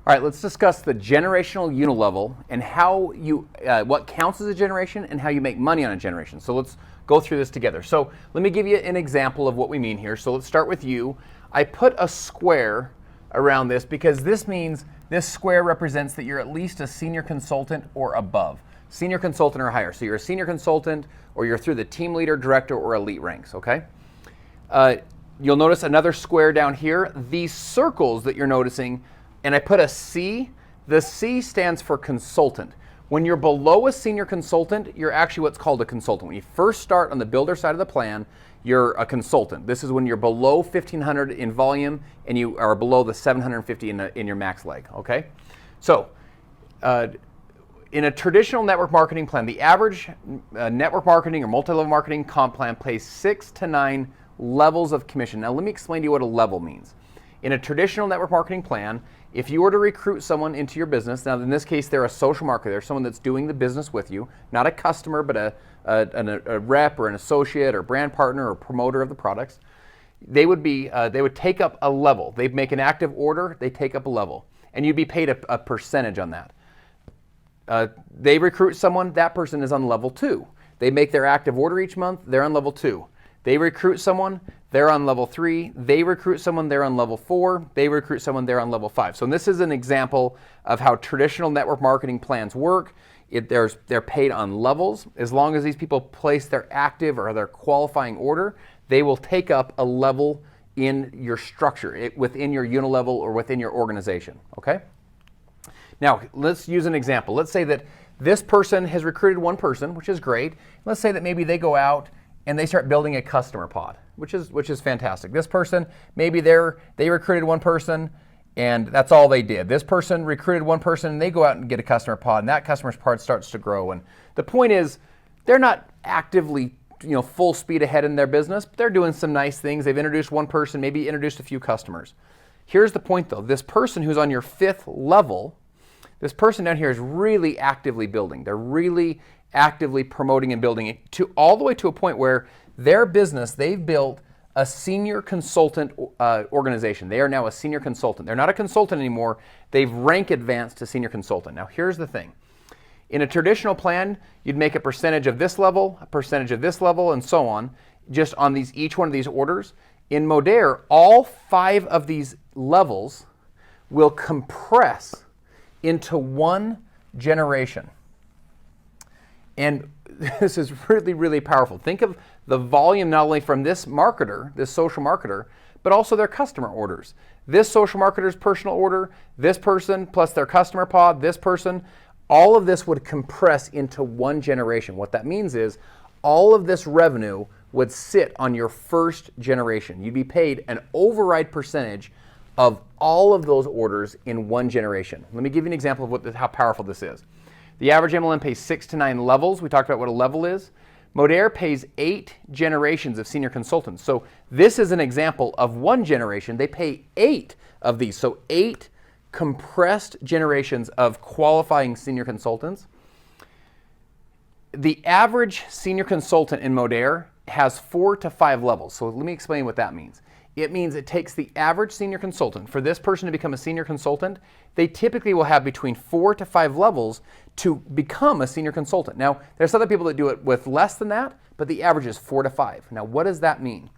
All right, let's discuss the generational Unilevel and how you, what counts as a generation and how you make money on a generation. So let's go through this together. So let me give you an example of what we mean here. So let's start with you. I put a square around this because this means this square represents that you're at least a senior consultant or above. Senior consultant or higher. So you're a senior consultant or you're through the team leader, director, or elite ranks, okay? You'll notice another square down here. These circles that you're noticing, and I put a C. The C stands for consultant. When you're below a senior consultant, you're actually what's called a consultant. When you first start on the builder side of the plan, you're a consultant. This is when you're below 1,500 in volume and you are below the 750 in your max leg, okay? So, in a traditional network marketing plan, the average network marketing or multi-level marketing comp plan pays 6 to 9 levels of commission. Now, let me explain to you what a level means. In a traditional network marketing plan, if you were to recruit someone into your business, now in this case they're a social marketer, they're someone that's doing the business with you, not a customer, but a rep or an associate or brand partner or promoter of the products, they would take up a level. They'd make an active order, they take up a level, and you'd be paid a percentage on that. They recruit someone, that person is on level 2. They make their active order each month, they're on level 2. They recruit someone, they're on level 3. They recruit someone, they're on level 4. They recruit someone, they're on level 5. So this is an example of how traditional network marketing plans work. They're paid on levels. As long as these people place their active or their qualifying order, they will take up a level in your structure, within your Unilevel or within your organization, okay? Now, let's use an example. Let's say that this person has recruited one person, which is great. Let's say that maybe they go out and they start building a customer pod, which is fantastic. This person, maybe they recruited one person and that's all they did. This person recruited one person and they go out and get a customer pod, and that customer's pod starts to grow. And the point is, they're not actively, full speed ahead in their business, but they're doing some nice things. They've introduced one person, maybe introduced a few customers. Here's the point though, this person who's on your 5th level, this person down here is really actively building. They're really actively promoting and building it to all the way to a point where their business, they've built a senior consultant organization. They are now a senior consultant. They're not a consultant anymore. They've rank advanced to senior consultant. Now here's the thing. In a traditional plan, you'd make a percentage of this level, a percentage of this level, and so on, just on each one of these orders. In Modere, all 5 of these levels will compress into one generation. And this is really, really powerful. Think of the volume not only from this marketer, this social marketer, but also their customer orders. This social marketer's personal order, this person plus their customer pod, this person, all of this would compress into one generation. What that means is all of this revenue would sit on your first generation. You'd be paid an override percentage of all of those orders in one generation. Let me give you an example of how powerful this is. The average MLM pays 6 to 9 levels. We talked about what a level is. Modere pays 8 generations of senior consultants. So this is an example of one generation. They pay 8 of these. So 8 compressed generations of qualifying senior consultants. The average senior consultant in Modere has 4 to 5 levels. So let me explain what that means. It means it takes the average senior consultant, for this person to become a senior consultant, they typically will have between 4 to 5 levels to become a senior consultant. Now, there's other people that do it with less than that, but the average is 4 to 5. Now, what does that mean?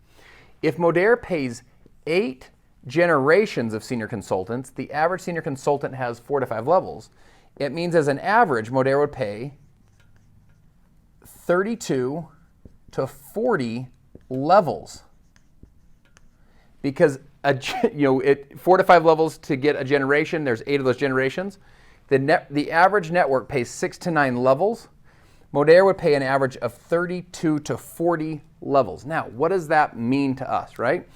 If Modere pays 8 generations of senior consultants, the average senior consultant has 4 to 5 levels. It means as an average, Modere would pay 32 to 40 levels. Because 4 to 5 levels to get a generation, there's 8 of those generations. The average network pays 6 to 9 levels. Modere would pay an average of 32 to 40 levels. Now, what does that mean to us, right?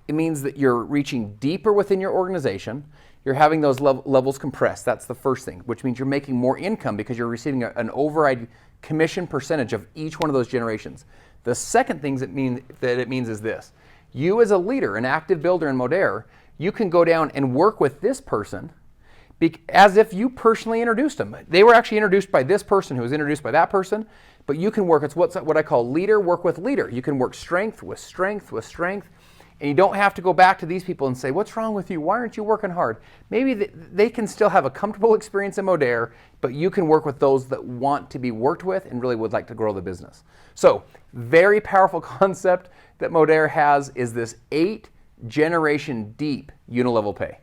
It means that you're reaching deeper within your organization. You're having those levels compressed. That's the first thing, which means you're making more income because you're receiving an override commission percentage of each one of those generations. The second thing that it means is this. You as a leader, an active builder in Modere, you can go down and work with this person as if you personally introduced them. They were actually introduced by this person who was introduced by that person, but you can work, it's what I call leader work with leader. You can work strength with strength with strength, And you don't have to go back to these people and say, what's wrong with you? Why aren't you working hard? Maybe they can still have a comfortable experience in Modere, but you can work with those that want to be worked with and really would like to grow the business. So, very powerful concept that Modere has is this 8 generation deep Unilevel pay.